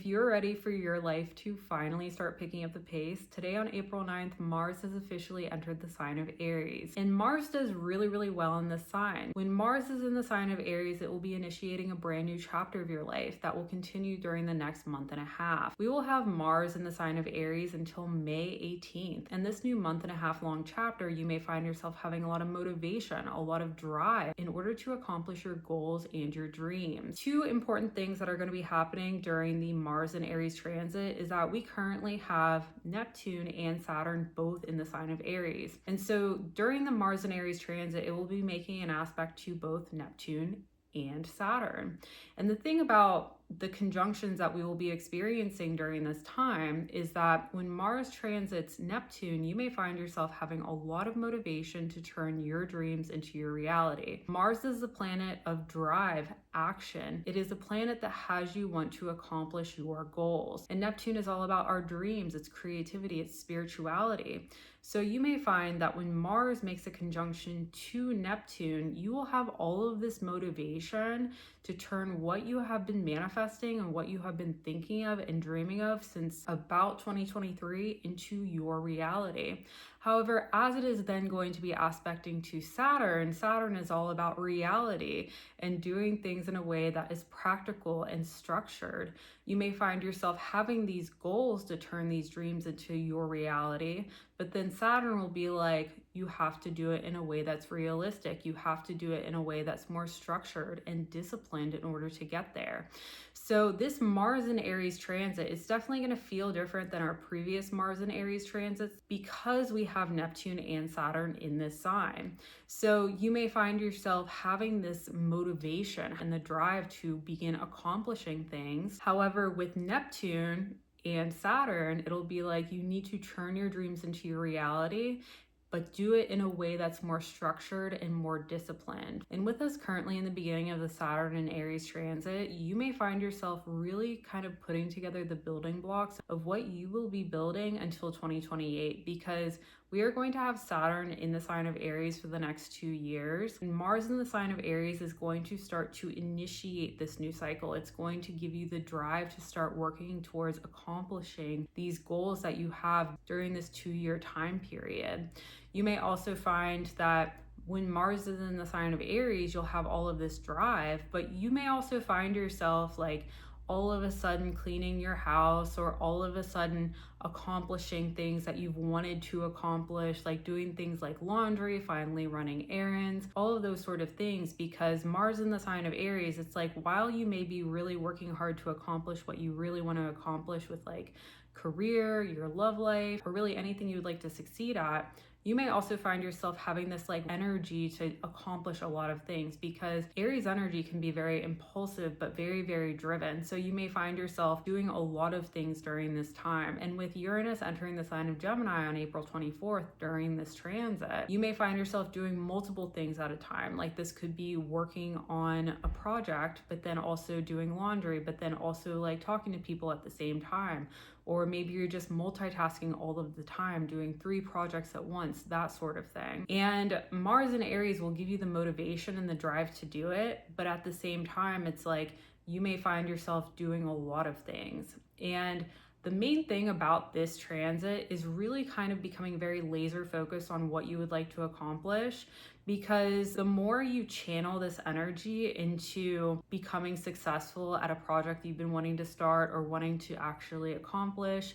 If you're ready for your life to finally start picking up the pace, today on April 9th, Mars has officially entered the sign of Aries. And Mars does really well in this sign. When Mars is in the sign of Aries, it will be initiating a brand new chapter of your life that will continue during the next month and a half. We will have Mars in the sign of Aries until May 18th. And this new month and a half long chapter, you may find yourself having a lot of motivation, a lot of drive in order to accomplish your goals and your dreams. Two important things that are going to be happening during the Mars and Aries transit is that we currently have Neptune and Saturn both in the sign of Aries. And so during the Mars and Aries transit, it will be making an aspect to both Neptune and Saturn. And the thing about the conjunctions that we will be experiencing during this time is that when Mars transits Neptune, you may find yourself having a lot of motivation to turn your dreams into your reality. Mars is the planet of drive, action. It is a planet that has you want to accomplish your goals. And Neptune is all about our dreams, it's creativity, it's spirituality. So you may find that when Mars makes a conjunction to Neptune, you will have all of this motivation to turn what you have been manifesting and what you have been thinking of and dreaming of since about 2023 into your reality. However, as it is then going to be aspecting to Saturn, Saturn is all about reality and doing things in a way that is practical and structured. You may find yourself having these goals to turn these dreams into your reality, but then Saturn will be like, you have to do it in a way that's realistic. You have to do it in a way that's more structured and disciplined in order to get there. So this Mars and Aries transit is definitely going to feel different than our previous Mars and Aries transits because we have Neptune and Saturn in this sign. So you may find yourself having this motivation and the drive to begin accomplishing things. However, with Neptune and Saturn, it'll be like you need to turn your dreams into your reality, but do it in a way that's more structured and more disciplined. And with us currently in the beginning of the Saturn and Aries transit, you may find yourself really kind of putting together the building blocks of what you will be building until 2028, because we are going to have Saturn in the sign of Aries for the next 2 years. And Mars in the sign of Aries is going to start to initiate this new cycle. It's going to give you the drive to start working towards accomplishing these goals that you have during this 2-year time period. You may also find that when Mars is in the sign of Aries, you'll have all of this drive, but you may also find yourself like all of a sudden cleaning your house or all of a sudden accomplishing things that you've wanted to accomplish, like doing things like laundry, finally running errands, all of those sort of things, because Mars in the sign of Aries, it's like while you may be really working hard to accomplish what you really want to accomplish with like career, your love life, or really anything you would like to succeed at, you may also find yourself having this like energy to accomplish a lot of things, because Aries energy can be very impulsive but very driven. So you may find yourself doing a lot of things during this time. And with Uranus entering the sign of Gemini on April 24th during this transit, you may find yourself doing multiple things at a time. Like this could be working on a project, but then also doing laundry, but then also like talking to people at the same time. Or maybe you're just multitasking all of the time, doing 3 projects at once, that sort of thing. And Mars in Aries will give you the motivation and the drive to do it, but at the same time, it's like you may find yourself doing a lot of things. And the main thing about this transit is really kind of becoming very laser focused on what you would like to accomplish, because the more you channel this energy into becoming successful at a project you've been wanting to start or wanting to actually accomplish,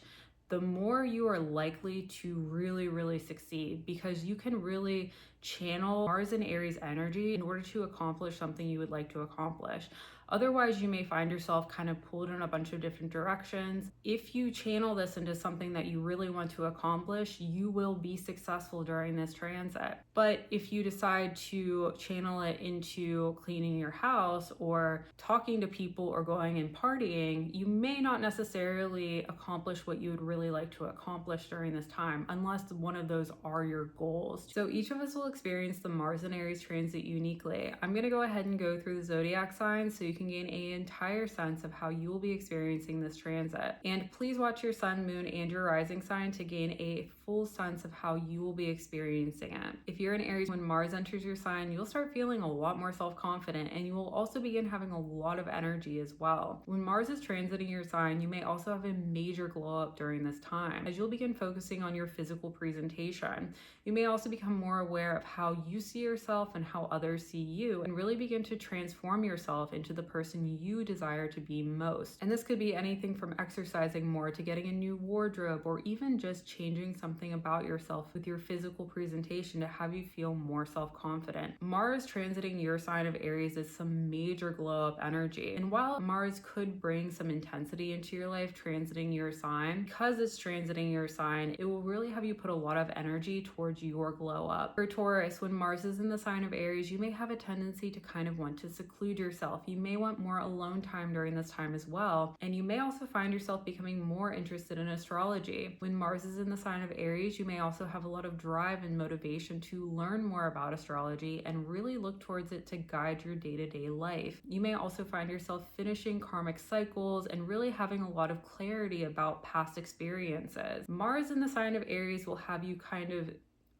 the more you are likely to really succeed, because you can really channel Mars and Aries energy in order to accomplish something you would like to accomplish. Otherwise, you may find yourself kind of pulled in a bunch of different directions. If you channel this into something that you really want to accomplish, you will be successful during this transit. But if you decide to channel it into cleaning your house or talking to people or going and partying, you may not necessarily accomplish what you would really like to accomplish during this time, unless one of those are your goals. So each of us will experience the Mars and Aries transit uniquely. I'm going to go ahead and go through the zodiac signs so you can gain an entire sense of how you will be experiencing this transit. And please watch your sun, moon, and your rising sign to gain a full sense of how you will be experiencing it. If you're in Aries, when Mars enters your sign, you'll start feeling a lot more self-confident, and you will also begin having a lot of energy as well. When Mars is transiting your sign, you may also have a major glow up during this time, as you'll begin focusing on your physical presentation. You may also become more aware of how you see yourself and how others see you, and really begin to transform yourself into the person you desire to be most. And this could be anything from exercising more to getting a new wardrobe, or even just changing something about yourself with your physical presentation to have you feel more self-confident. Mars transiting your sign of Aries is some major glow up energy. And while Mars could bring some intensity into your life transiting your sign, because it's transiting your sign, it will really have you put a lot of energy towards your glow up. For Taurus, when Mars is in the sign of Aries, you may have a tendency to kind of want to seclude yourself. You may want more alone time during this time as well. And you may also find yourself becoming more interested in astrology. When Mars is in the sign of Aries, you may also have a lot of drive and motivation to learn more about astrology and really look towards it to guide your day-to-day life. You may also find yourself finishing karmic cycles and really having a lot of clarity about past experiences. Mars in the sign of Aries will have you kind of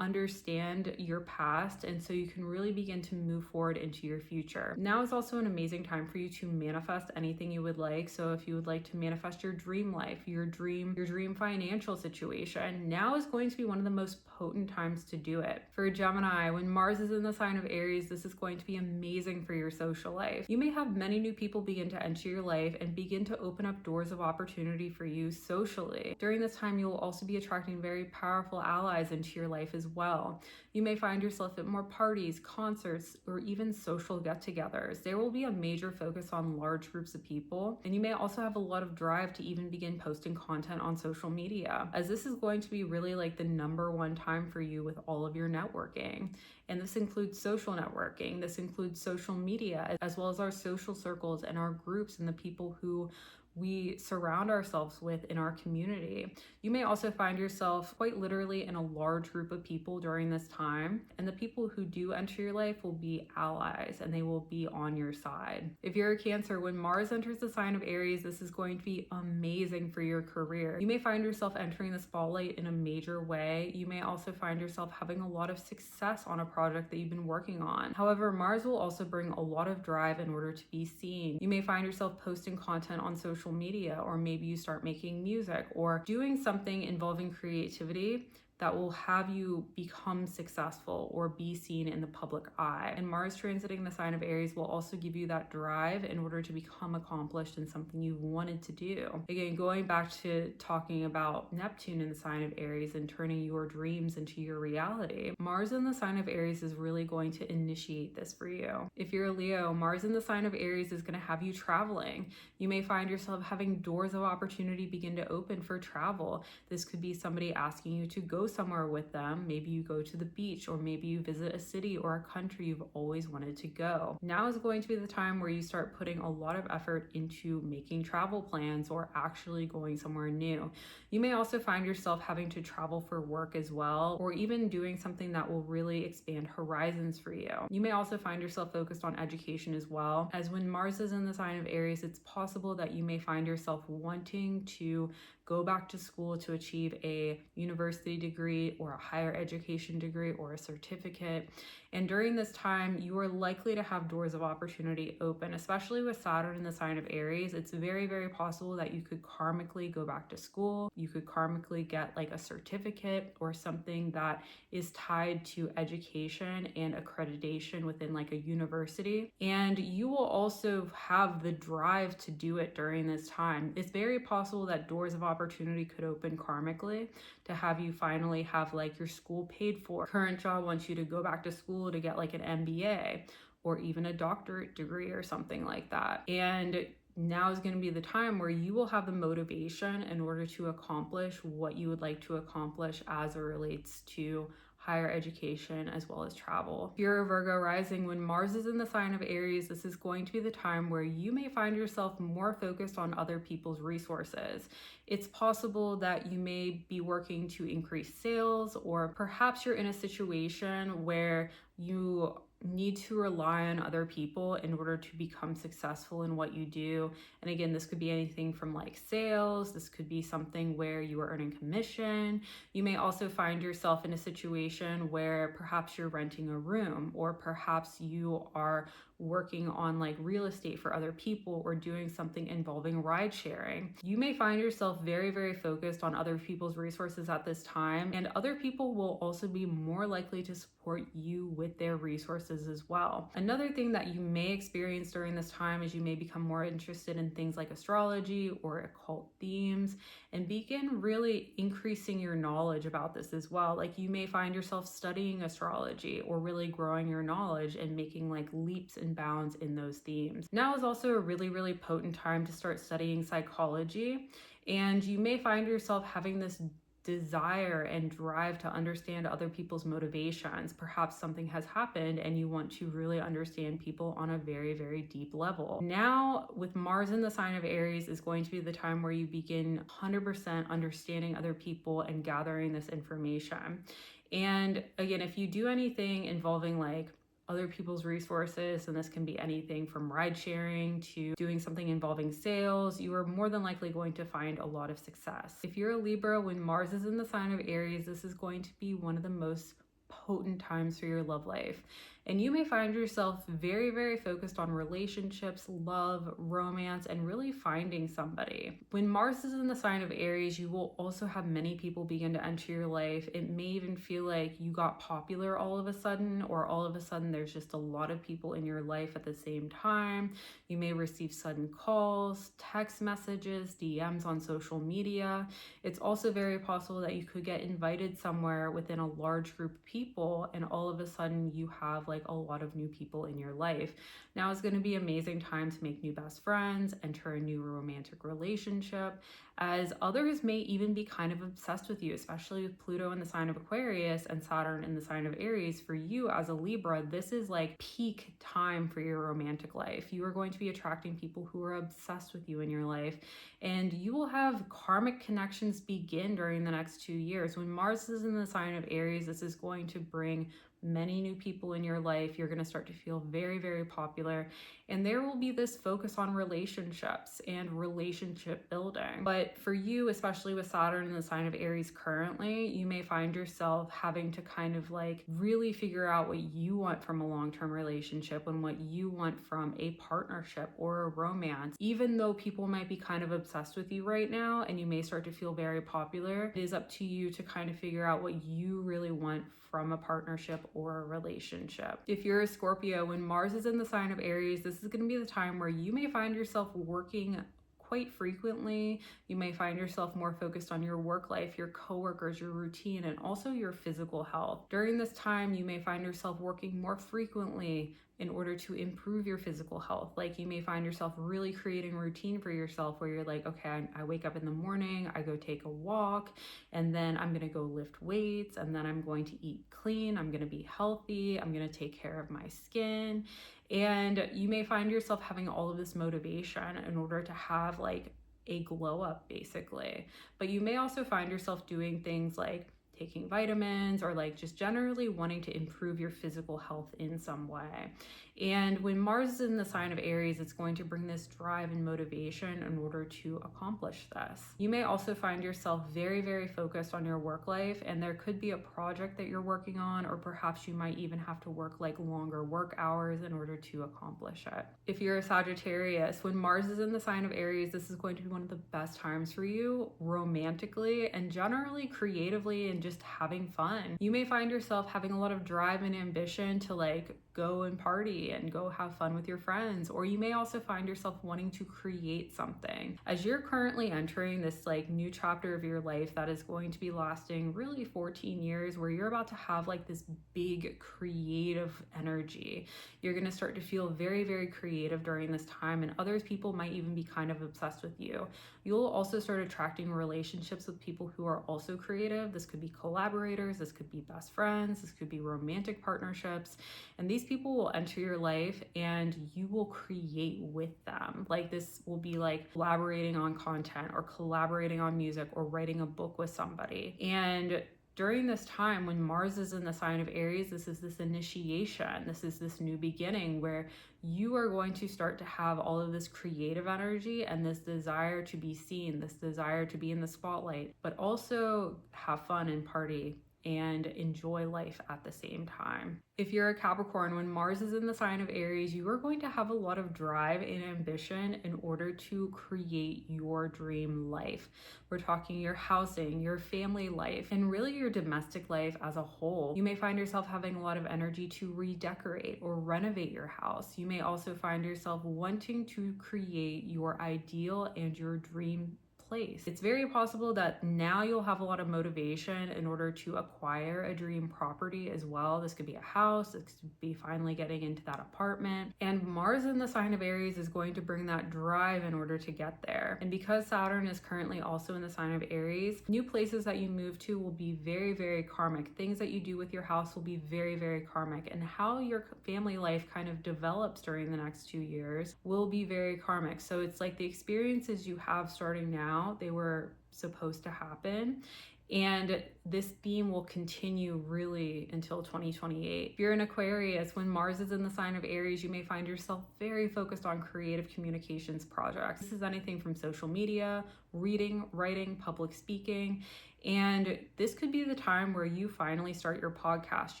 understand your past, and so you can really begin to move forward into your future. Now is also an amazing time for you to manifest anything you would like. So if you would like to manifest your dream life, your dream financial situation, now is going to be one of the most potent times to do it. For Gemini, when Mars is in the sign of Aries, this is going to be amazing for your social life. You may have many new people begin to enter your life and begin to open up doors of opportunity for you socially. During this time, you will also be attracting very powerful allies into your life as well. You may find yourself at more parties, concerts, or even social get-togethers. There will be a major focus on large groups of people, and you may also have a lot of drive to even begin posting content on social media, as this is going to be really like the #1 time for you with all of your networking. And this includes social networking, this includes social media, as well as our social circles and our groups and the people who we surround ourselves with in our community. You may also find yourself quite literally in a large group of people during this time, and the people who do enter your life will be allies and they will be on your side. If you're a Cancer, when Mars enters the sign of Aries, this is going to be amazing for your career. You may find yourself entering the spotlight in a major way. You may also find yourself having a lot of success on a project that you've been working on. However, Mars will also bring a lot of drive in order to be seen. You may find yourself posting content on social media, or maybe you start making music or doing something involving creativity that will have you become successful or be seen in the public eye. And Mars transiting the sign of Aries will also give you that drive in order to become accomplished in something you've wanted to do. Again, going back to talking about Neptune in the sign of Aries and turning your dreams into your reality, Mars in the sign of Aries is really going to initiate this for you. If you're a Leo, Mars in the sign of Aries is going to have you traveling. You may find yourself having doors of opportunity begin to open for travel. This could be somebody asking you to go somewhere with them. Maybe you go to the beach, or maybe you visit a city or a country you've always wanted to go. Now is going to be the time where you start putting a lot of effort into making travel plans or actually going somewhere new. You may also find yourself having to travel for work as well, or even doing something that will really expand horizons for you. You may also find yourself focused on education as well, as when Mars is in the sign of Aries, it's possible that you may find yourself wanting to go back to school to achieve a university degree or a higher education degree or a certificate. And during this time, you are likely to have doors of opportunity open, especially with Saturn in the sign of Aries. It's very, very possible that you could karmically go back to school. You could karmically get like a certificate or something that is tied to education and accreditation within like a university. And you will also have the drive to do it during this time. It's very possible that doors of opportunity could open karmically to have you finally have like your school paid for. Current job wants you to go back to school to get like an MBA or even a doctorate degree or something like that. And now is going to be the time where you will have the motivation in order to accomplish what you would like to accomplish as it relates to higher education as well as travel. If you're a Virgo rising, when Mars is in the sign of Aries, this is going to be the time where you may find yourself more focused on other people's resources. It's possible that you may be working to increase sales, or perhaps you're in a situation where you need to rely on other people in order to become successful in what you do. And again, this could be anything from like sales, this could be something where you are earning commission. You may also find yourself in a situation where perhaps you're renting a room, or perhaps you are working on like real estate for other people, or doing something involving ride sharing. You may find yourself very, very focused on other people's resources at this time, and other people will also be more likely to support you with their resources as well. Another thing that you may experience during this time is you may become more interested in things like astrology or occult themes, and begin really increasing your knowledge about this as well. Like you may find yourself studying astrology or really growing your knowledge and making like leaps and bounds in those themes. Now is also a really, really potent time to start studying psychology, and you may find yourself having this desire and drive to understand other people's motivations. Perhaps something has happened and you want to really understand people on a very, very deep level. Now, with Mars in the sign of Aries, is going to be the time where you begin 100% understanding other people and gathering this information. And again, if you do anything involving like other people's resources, and this can be anything from ride sharing to doing something involving sales, you are more than likely going to find a lot of success. If you're a Libra, when Mars is in the sign of Aries, this is going to be one of the most potent times for your love life. And you may find yourself very, very focused on relationships, love, romance, and really finding somebody. When Mars is in the sign of Aries, you will also have many people begin to enter your life. It may even feel like you got popular all of a sudden, or all of a sudden there's just a lot of people in your life at the same time. You may receive sudden calls, text messages, DMs on social media. It's also very possible that you could get invited somewhere within a large group of people, and all of a sudden you have like a lot of new people in your life. Now is going to be an amazing time to make new best friends, enter a new romantic relationship, as others may even be kind of obsessed with you, especially with Pluto in the sign of Aquarius and Saturn in the sign of Aries. For you as a Libra, this is like peak time for your romantic life. You are going to be attracting people who are obsessed with you in your life, and you will have karmic connections begin during the next 2 years. When Mars is in the sign of Aries, this is going to bring many new people in your life. You're going to start to feel very, very popular, and there will be this focus on relationships and relationship building. But for you, especially with Saturn in the sign of Aries currently, you may find yourself having to kind of like really figure out what you want from a long-term relationship and what you want from a partnership or a romance. Even though people might be kind of obsessed with you right now and you may start to feel very popular, it is up to you to kind of figure out what you really want from a partnership or a relationship. If you're a Scorpio, when Mars is in the sign of Aries, this is going to be the time where you may find yourself working quite frequently. You may find yourself more focused on your work life, your coworkers, your routine, and also your physical health. During this time, you may find yourself working more frequently in order to improve your physical health. Like you may find yourself really creating a routine for yourself where you're like, okay, I wake up in the morning, I go take a walk, and then I'm gonna go lift weights, and then I'm going to eat clean, I'm gonna be healthy, I'm gonna take care of my skin. And you may find yourself having all of this motivation in order to have like a glow up basically. But you may also find yourself doing things like taking vitamins, or like just generally wanting to improve your physical health in some way. And when Mars is in the sign of Aries, it's going to bring this drive and motivation in order to accomplish this. You may also find yourself very, very focused on your work life, and there could be a project that you're working on, or perhaps you might even have to work like longer work hours in order to accomplish it. If you're a Sagittarius, when Mars is in the sign of Aries, this is going to be one of the best times for you romantically and generally creatively and just having fun. You may find yourself having a lot of drive and ambition to like go and party and go have fun with your friends, or you may also find yourself wanting to create something. As you're currently entering this like new chapter of your life that is going to be lasting really 14 years, where you're about to have like this big creative energy. You're going to start to feel very, very creative during this time, and other people might even be kind of obsessed with you. You'll also start attracting relationships with people who are also creative. This could be collaborators, this could be best friends, this could be romantic partnerships, and these people will enter your life and you will create with them. Like this will be like collaborating on content or collaborating on music or writing a book with somebody. And during this time when Mars is in the sign of Aries, this is this initiation, this is this new beginning where you are going to start to have all of this creative energy and this desire to be seen, this desire to be in the spotlight, but also have fun and party and enjoy life at the same time. If you're a Capricorn, when Mars is in the sign of Aries, you are going to have a lot of drive and ambition in order to create your dream life. We're talking your housing, your family life, and really your domestic life as a whole. You may find yourself having a lot of energy to redecorate or renovate your house. You may also find yourself wanting to create your ideal and your dream place. It's very possible that now you'll have a lot of motivation in order to acquire a dream property as well. This could be a house, this could be finally getting into that apartment. And Mars in the sign of Aries is going to bring that drive in order to get there. And because Saturn is currently also in the sign of Aries, new places that you move to will be very, very karmic. Things that you do with your house will be very, very karmic. And how your family life kind of develops during the next 2 years will be very karmic. So it's like the experiences you have starting now, they were supposed to happen. And this theme will continue really until 2028. If you're an Aquarius, when Mars is in the sign of Aries, you may find yourself very focused on creative communications projects. This is anything from social media, reading, writing, public speaking. And this could be the time where you finally start your podcast.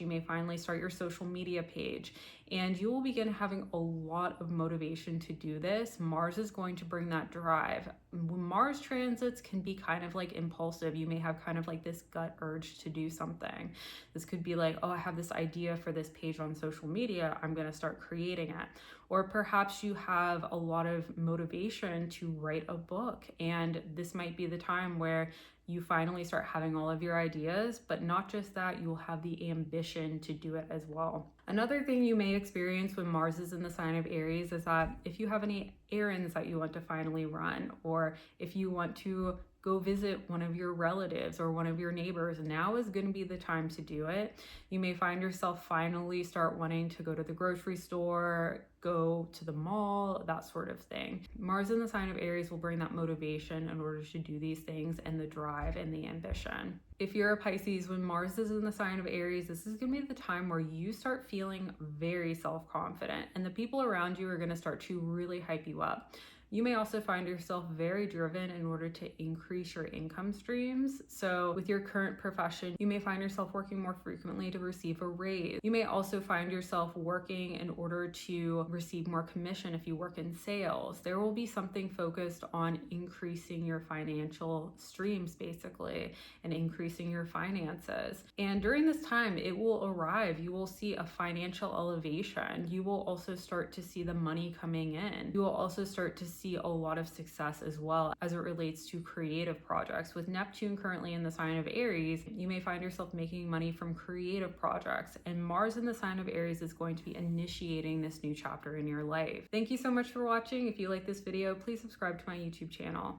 You may finally start your social media page, and you will begin having a lot of motivation to do this. Mars is going to bring that drive. When Mars transits can be kind of like impulsive. You may have kind of like this gut urge to do something. This could be like, oh, I have this idea for this page on social media. I'm going to start creating it. Or perhaps you have a lot of motivation to write a book, and this might be the time where you finally start having all of your ideas, but not just that, you'll have the ambition to do it as well. Another thing you may experience when Mars is in the sign of Aries is that if you have any errands that you want to finally run, or if you want to go visit one of your relatives or one of your neighbors, now is going to be the time to do it. You may find yourself finally start wanting to go to the grocery store, go to the mall, that sort of thing. Mars in the sign of Aries will bring that motivation in order to do these things and the drive and the ambition. If you're a Pisces, when Mars is in the sign of Aries, this is going to be the time where you start feeling very self-confident, and the people around you are going to start to really hype you up. You may also find yourself very driven in order to increase your income streams. So with your current profession, you may find yourself working more frequently to receive a raise. You may also find yourself working in order to receive more commission if you work in sales. There will be something focused on increasing your financial streams, basically, and increasing your finances. And during this time, it will arrive. You will see a financial elevation. You will also start to see the money coming in. You will also start to see a lot of success as well as it relates to creative projects. With Neptune currently in the sign of Aries, you may find yourself making money from creative projects, and Mars in the sign of Aries is going to be initiating this new chapter in your life. Thank you so much for watching. If you like this video, please subscribe to my YouTube channel.